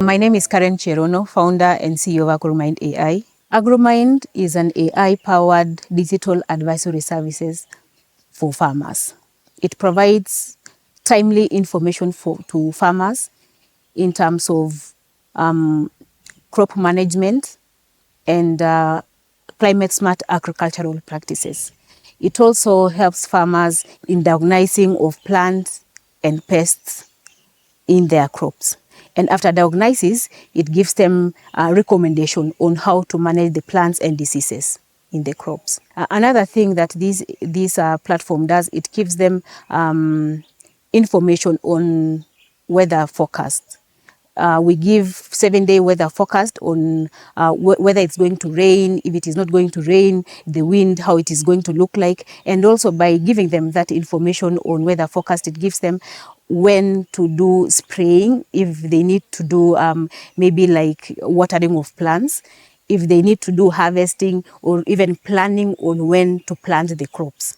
My name is Karen Cherono, founder and CEO of AgroMind AI. AgroMind is an AI-powered digital advisory services for farmers. It provides timely information to farmers in terms of crop management and climate smart agricultural practices. It also helps farmers in diagnosing of plants and pests in their crops. And after diagnosis, it gives them a recommendation on how to manage the plants and diseases in the crops. Another thing that this platform does, it gives them information on weather forecast. We give 7-day weather forecast on whether it's going to rain, if it is not going to rain, the wind, how it is going to look like. And also by giving them that information on weather forecast, it gives them when to do spraying, if they need to do maybe like watering of plants, if they need to do harvesting, or even planning on when to plant the crops.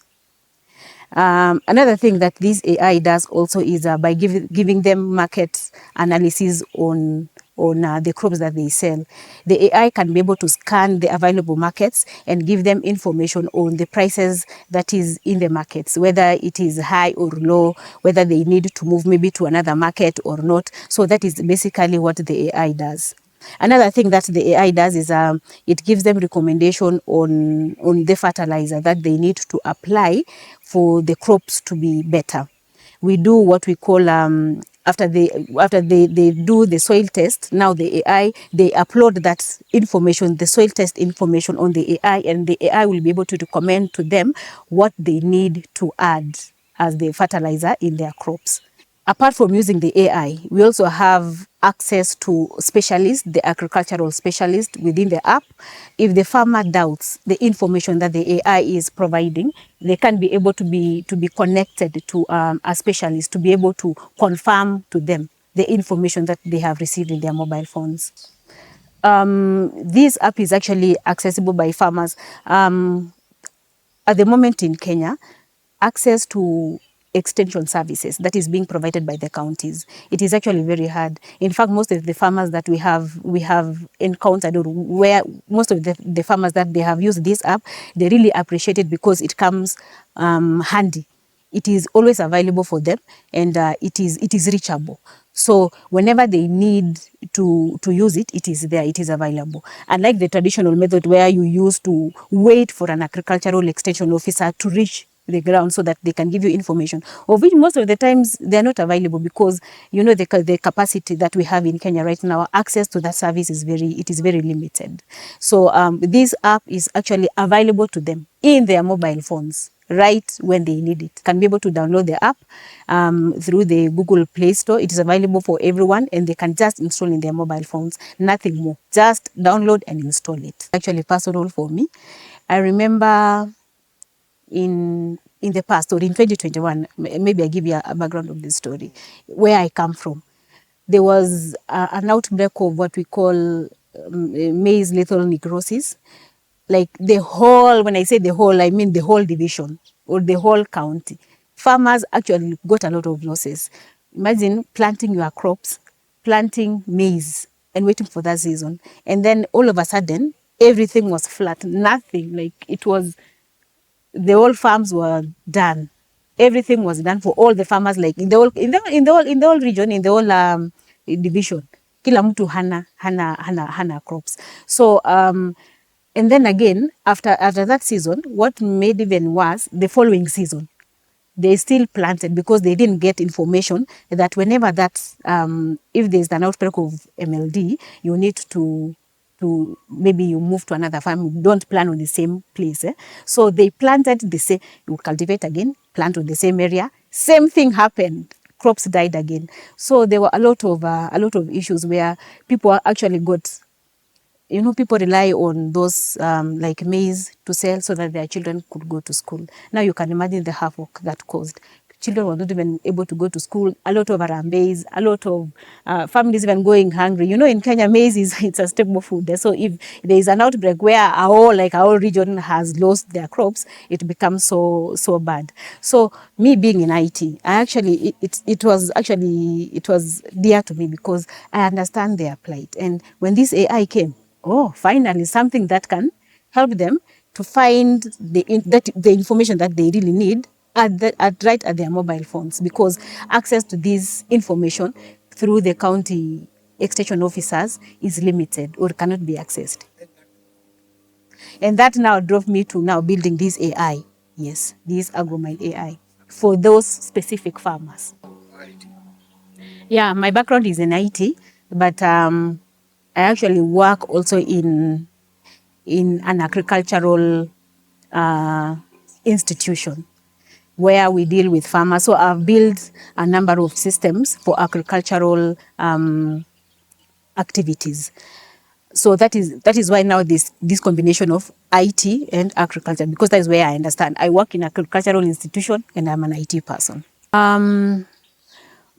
Another thing that this AI does also is by giving them market analysis on the crops that they sell. The AI can be able to scan the available markets and give them information on the prices that is in the markets, whether it is high or low, whether they need to move maybe to another market or not. So that is basically what the AI does. Another thing that the AI does is it gives them recommendation on the fertilizer that they need to apply for the crops to be better. We do what we call after they do the soil test. Now the AI, they upload that information, the soil test information on the AI, and the AI will be able to recommend to them what they need to add as the fertilizer in their crops. Apart from using the AI, we also have access to specialists, the agricultural specialists within the app. If the farmer doubts the information that the AI is providing, they can be able to be connected to a specialist to be able to confirm to them the information that they have received in their mobile phones. This app is actually accessible by farmers. At the moment in Kenya, access to extension services that is being provided by the counties, it is actually very hard. In fact, most of the farmers that we have encountered, or where most of the farmers that they have used this app, they really appreciate it because it comes handy. It is always available for them, and it is reachable. So whenever they need to use it, it is there, it is available. Unlike the traditional method where you used to wait for an agricultural extension officer to reach the ground so that they can give you information, of which most of the times they're not available because, you know, the capacity that we have in Kenya right now, access to that service is very limited. So this app is actually available to them in their mobile phones right when they need it. Can be able to download the app through the Google Play Store. It is available for everyone, and they can just install in their mobile phones, nothing more. Just download and install it. Actually personal for me. I remember in the past, or in 2021, maybe I give you a background of this story, where I come from. There was an outbreak of what we call maize lethal necrosis. Like the whole, when I say the whole, I mean the whole division or the whole county. Farmers actually got a lot of losses. Imagine planting your crops, planting maize and waiting for that season. And then all of a sudden, everything was flat, nothing. Like it was, the whole farms were done. Everything was done for all the farmers, like in the whole region, in the whole division. Kila mtu hana crops. So and then again, after that season, what made even worse, the following season, they still planted because they didn't get information that whenever that, if there's an outbreak of MLD, you need to maybe you move to another farm, you don't plant on the same place. So they planted the same, you cultivate again, plant on the same area, same thing happened. Crops died again. So there were a lot of issues where people actually got, you know, people rely on those like maize to sell so that their children could go to school. Now you can imagine the havoc that caused. children were not even able to go to school, a lot of arambeis, a lot of families even going hungry. You know, in Kenya, maize is it's a staple food. So if there is an outbreak where our region has lost their crops, it becomes so bad. So me being in IT, it was dear to me because I understand their plight. And when this AI came, finally something that can help them to find the information that they really need right at their mobile phones, because access to this information through the county extension officers is limited or cannot be accessed. And that now drove me to now building this AI. Yes, this AgroMind AI for those specific farmers. Yeah, my background is in IT, but I actually work also in an agricultural institution where we deal with farmers. So I've built a number of systems for agricultural activities. So that is why now this combination of IT and agriculture, because that is where I understand. I work in an agricultural institution and I'm an IT person.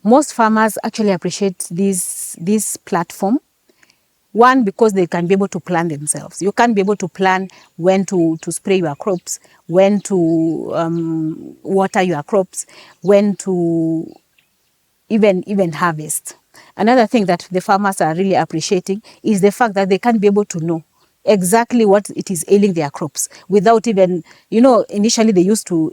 Most farmers actually appreciate this platform. One, because they can be able to plan themselves. You can be able to plan when to spray your crops, when to water your crops, when to even harvest. Another thing that the farmers are really appreciating is the fact that they can be able to know exactly what it is ailing their crops without even, initially they used to,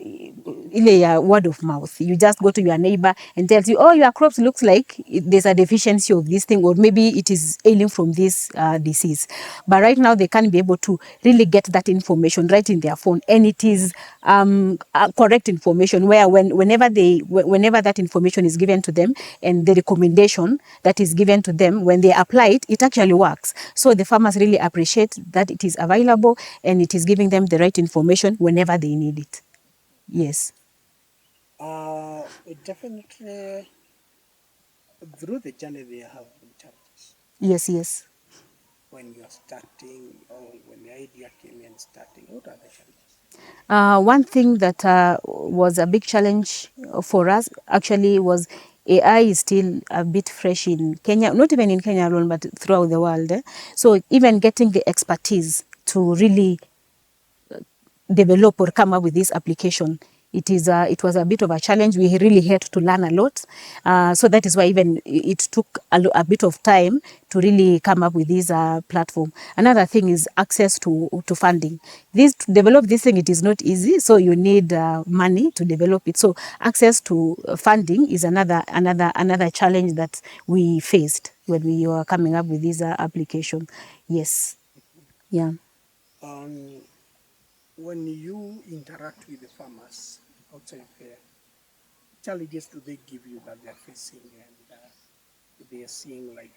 word of mouth. You just go to your neighbor and tells you, oh, your crops looks like there's a deficiency of this thing, or maybe it is ailing from this disease. But right now they can be able to really get that information right in their phone, and it is correct information where whenever that information is given to them and the recommendation that is given to them, when they apply it, it actually works. So the farmers really appreciate that it is available and it is giving them the right information whenever they need it. Yes. Definitely, through the journey there have been challenges. Yes. When you are starting, or when the idea came in starting, what are the challenges? One thing that was a big challenge for us actually was AI is still a bit fresh in Kenya, not even in Kenya alone, but throughout the world. So even getting the expertise to really develop or come up with this application, it was a bit of a challenge. We really had to learn a lot. So that is why even it took a bit of time to really come up with this platform. Another thing is access to funding. To develop this thing, it is not easy. So you need money to develop it. So access to funding is another challenge that we faced when we were coming up with this application. Yes. Yeah. When you interact with the farmers outside there, challenges do they give you that they're facing, and they are seeing like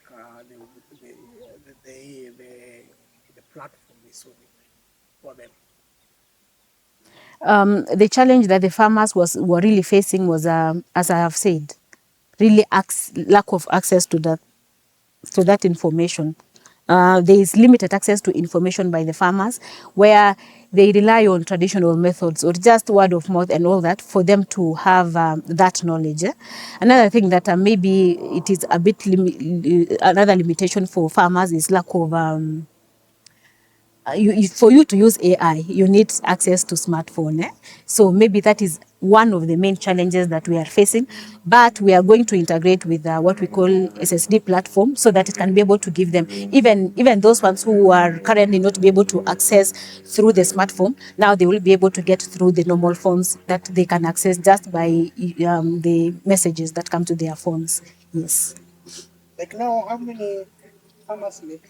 the platform is so big for them? The challenge that the farmers were really facing was, as I have said, really lack of access to that information. There is limited access to information by the farmers, where they rely on traditional methods or just word of mouth and all that for them to have that knowledge. Another thing that maybe it is a bit another limitation for farmers is lack of for you to use AI, you need access to smartphone. So maybe that is one of the main challenges that we are facing. But we are going to integrate with what we call SSD platform, so that it can be able to give them, even those ones who are currently not be able to access through the smartphone, now they will be able to get through the normal phones that they can access just by the messages that come to their phones. Yes. Like now, how many farmers make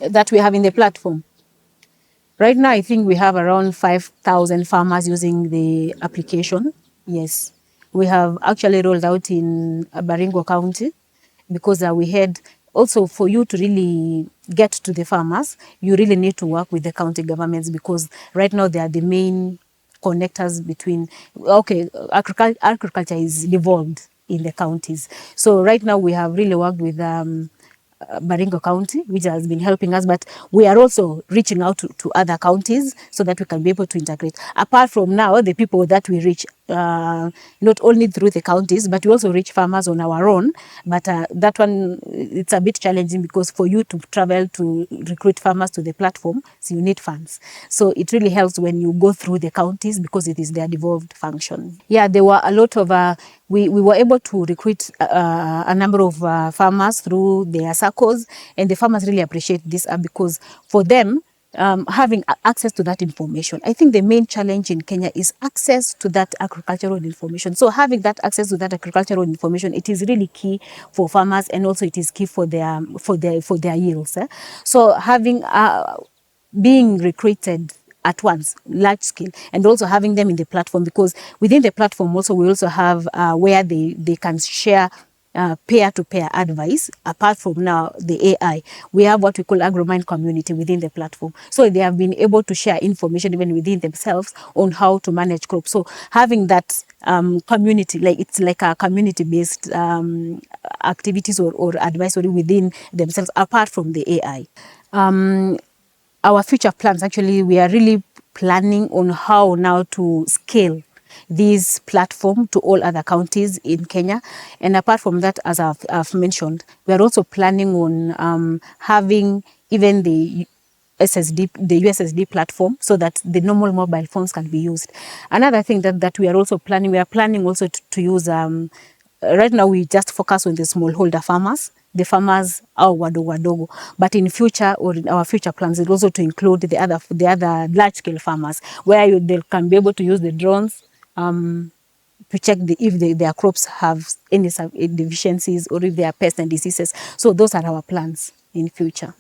that we have in the platform? Right now, I think we have around 5,000 farmers using the application. Yes. We have actually rolled out in Baringo County, because we had also, for you to really get to the farmers, you really need to work with the county governments, because right now they are the main connectors between, agriculture is devolved in the counties. So right now we have really worked with Baringo County, which has been helping us, but we are also reaching out to other counties so that we can be able to integrate. Apart from now, the people that we reach, not only through the counties, but we also reach farmers on our own. But that one, it's a bit challenging because for you to travel to recruit farmers to the platform, so you need funds. So it really helps when you go through the counties because it is their devolved function. Yeah, there were a lot of, we were able to recruit a number of farmers through their circles, and the farmers really appreciate this because for them, having access to that information. I think the main challenge in Kenya is access to that agricultural information. So having that access to that agricultural information, it is really key for farmers, and also it is key for their yields. So having being recruited at once, large scale, and also having them in the platform, because within the platform also we also have where they can share peer-to-peer advice. Apart from now the AI, we have what we call AgroMind community within the platform. So they have been able to share information even within themselves on how to manage crops. So having that community, like it's like a community-based activities or advisory within themselves, apart from the AI. Our future plans, actually, we are really planning on how now to scale this platform to all other counties in Kenya. And apart from that, as I've mentioned, we are also planning on having even the USSD platform, so that the normal mobile phones can be used. Another thing that we are planning also to use, right now we just focus on the smallholder farmers, the farmers au wadogo, but in future, or in our future plans, is also to include the other large scale farmers, where they can be able to use the drones to check if their crops have any deficiencies, or if there are pests and diseases. So those are our plans in future.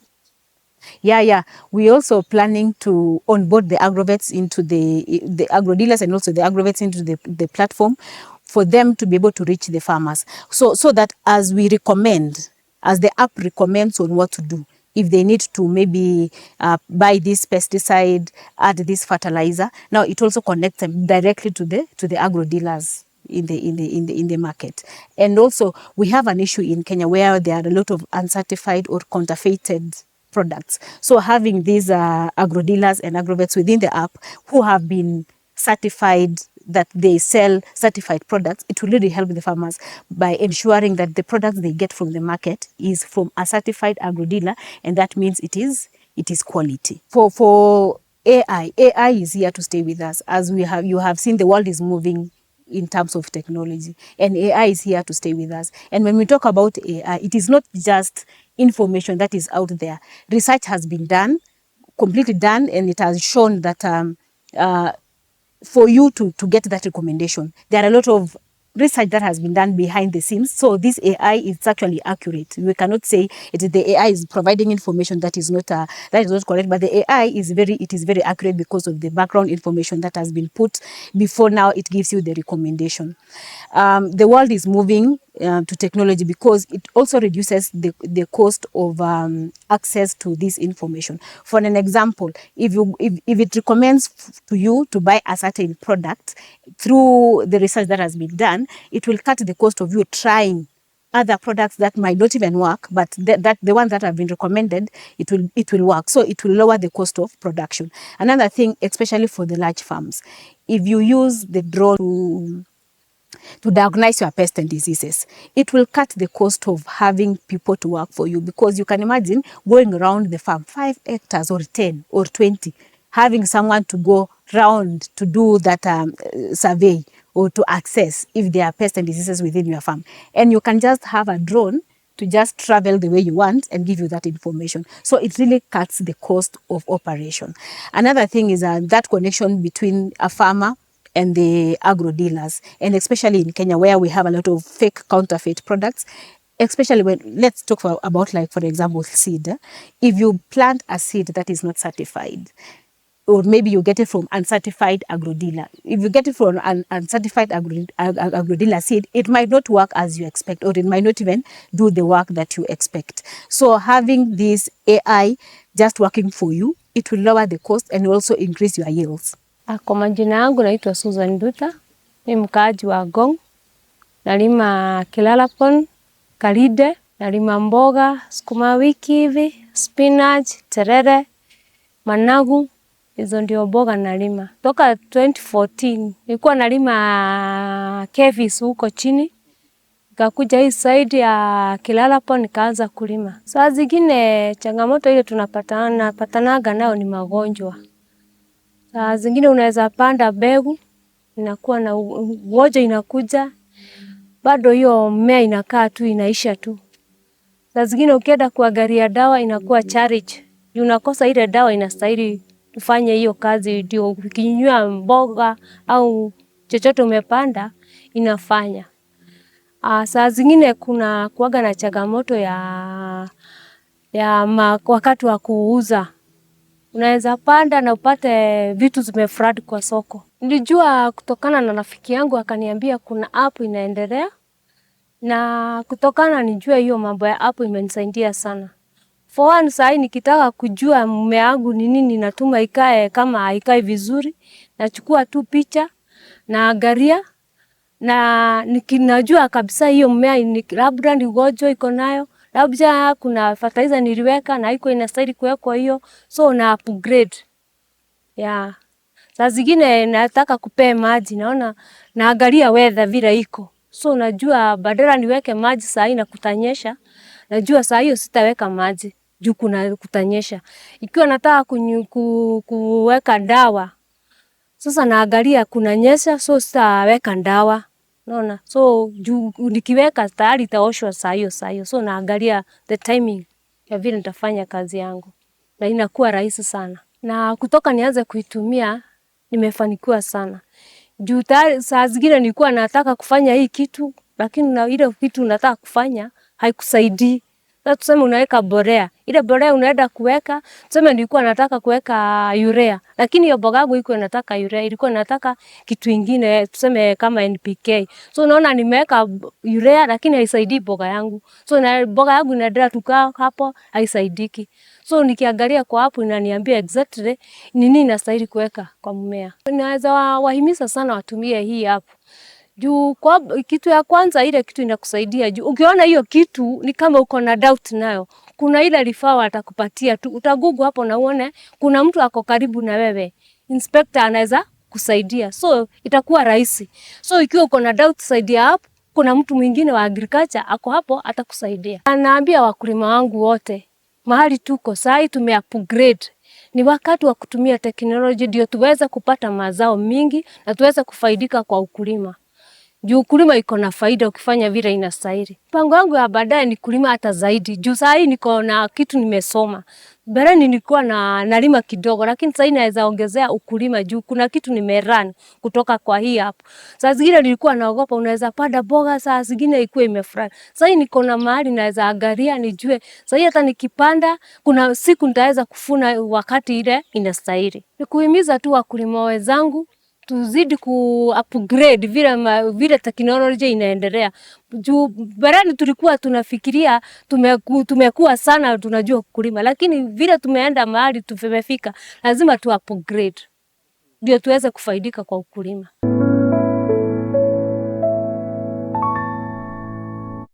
Yeah. We also planning to onboard the agrovets into the agro dealers, and also the agrovets into the platform, for them to be able to reach the farmers. So that as we recommend, as the app recommends on what to do, if they need to maybe buy this pesticide, add this fertilizer, now it also connects them directly to the agro dealers in the market. And also we have an issue in Kenya where there are a lot of uncertified or counterfeited products. So having these agro dealers and agrovets within the app who have been certified, that they sell certified products, it will really help the farmers by ensuring that the products they get from the market is from a certified agro dealer, and that means it is quality. For AI is here to stay with us. As you have seen, the world is moving in terms of technology, and AI is here to stay with us. And when we talk about AI, it is not just information that is out there. Research has been done, completely done, and it has shown that for you to get that recommendation, there are a lot of research that has been done behind the scenes. So this AI is actually accurate. We cannot say the AI is providing information that is not correct, but the AI is very accurate because of the background information that has been put before now it gives you the recommendation. The world is moving to technology because it also reduces the cost of access to this information. For an example, if it recommends to you to buy a certain product, through the research that has been done, it will cut the cost of you trying other products that might not even work, but that the ones that have been recommended, it will work. So it will lower the cost of production. Another thing, especially for the large farms, if you use the drone to diagnose your pests and diseases, it will cut the cost of having people to work for you, because you can imagine going around the farm, 5 hectares or 10 or 20, having someone to go round to do that survey or to access if there are pests and diseases within your farm. And you can just have a drone to just travel the way you want and give you that information. So it really cuts the cost of operation. Another thing is that connection between a farmer and the agro dealers, and especially in Kenya where we have a lot of fake counterfeit products, especially when, let's talk about, like, for example, seed. If you plant a seed that is not certified, or maybe you get it from uncertified agro dealer. If you get it from an uncertified agro dealer seed, it might not work as you expect, or it might not even do the work that you expect. So having this AI just working for you, it will lower the cost and also increase your yields. Kwa majina yangu naitwa Susan Duta, ni mkaaji wa Ngong, nalima Kilalapon, Kalide, nalima mboga, sukuma wiki hivi, spinach, terere, managu, Hizo ndio mboga nalima. Toka 2014 nilikuwa nalima kevis huko chini. Nikakuja hii side ya Kilalapo nikaanza kulima. Saa zingine changamoto ile tunapatanaga nayo ni magonjwa. Saa zingine unaweza panda mbegu inakuwa na ugonjwa inakuja, bado hiyo mmea inakaa tu inaisha tu. Saa zingine ukienda kuangalia dawa inakuwa challenge. Unakosa ile dawa inastahili ufanye hiyo kazi, ndio ukinywa mboga au chochote umepanda inafanya. Saa zingine kuna kuwaga na changamoto wakati wa kuuza. Unaweza panda na upate vitu zimeflood kwa soko. Nilijua kutokana na rafiki yangu akaniambia kuna app inaendelea, na kutokana nijue hiyo mambo ya app imenisaidia sana. For one, saa hii nikitaka kujua mmea wangu ni nini natuma ikae kama haikai vizuri, nachukua tu picha naangalia na nikinajua kabisa hiyo mmea labda ni ugonjwa iko nayo, labda kuna fertilizer niliweka na iko inastahili kuwekwa hiyo, so na upgrade. Yeah. Saa zingine nataka kupea maji, naangalia weather vile iko. So najua badala niweke maji saa hii na kutanyesha, najua saa hiyo sitaweka maji juu kuna kutanyesha. Ikiwa nataka kuweka dawa, sasa naangalia kunanyesha, so sitaweka dawa. Unaona? So nikiweka tayari itaoshwa saa hiyo. So naangalia the timing ya vile nitafanya kazi yangu. Na inakuwa rahisi sana. Na kutoka nianze kuitumia nimefanikiwa sana. Juu saa zingine nilikuwa nataka kufanya hii kitu, lakini na ile kitu nataka kufanya haikusaidii. Sasa tuseme unaweka mbolea. Ile mbolea unaenda kuweka, tuseme nilikuwa nataka kuweka urea, lakini hiyo mboga yangu iko inataka urea, ilikuwa nataka kitu kingine, tuseme kama NPK. So unaona nimeweka urea lakini haisaidii mboga yangu. So na mboga yangu inaendelea tukaa hapo haisaidiki. So nikiangalia kwa hapo inaniambia exactly ni nini inastahili kuweka kwa mmea. Naweza wahimiza sana watumie hii hapo. Juu kwa kitu ya kwanza ile kitu inakusaidia juu. Ukiona hiyo kitu ni kama uko na doubt nayo. Kuna ile rifaa atakupatia tu. Utagugu hapo na uone kuna mtu ako karibu na wewe. Inspector anaweza kusaidia. So itakuwa rahisi. So ikiwa uko na doubt saidia hapo, kuna mtu mwingine wa agriculture ako hapo atakusaidia. Naambia wakulima wangu wote, mahali tuko sai tumeupgrade. Ni wakati wa kutumia teknolojia ndio tuweze kupata mazao mingi na tuweze kufaidika kwa ukulima. Juu ukulima iko na faida ukifanya vile inastahili. Mpango wangu ya baadaye ni kulima hata zaidi. Juu saa hii niko na kitu nimesoma. Mbeleni nilikuwa nalima kidogo, lakini saa hii naweza ongezea ukulima juu kuna kitu nimeran kutoka kwa hii hapo. Saa zingine nilikuwa naogopa unaweza panda mboga, saa zingine ikuwe imefurahi. Saa hii niko na mahali naweza angalia nijue. Saa hii hata nikipanda kuna siku nitaweza kuvuna wakati ile inastahili. Nikuhimiza tu wakulima wenzangu tuzidi ku-upgrade vile teknolojia inaendelea. Juu barani tulikuwa tunafikiria tumekuwa sana tunajua kulima, lakini vile tumeenda mahali tumefika lazima tu-upgrade ndio tuweze kufaidika kwa ukulima.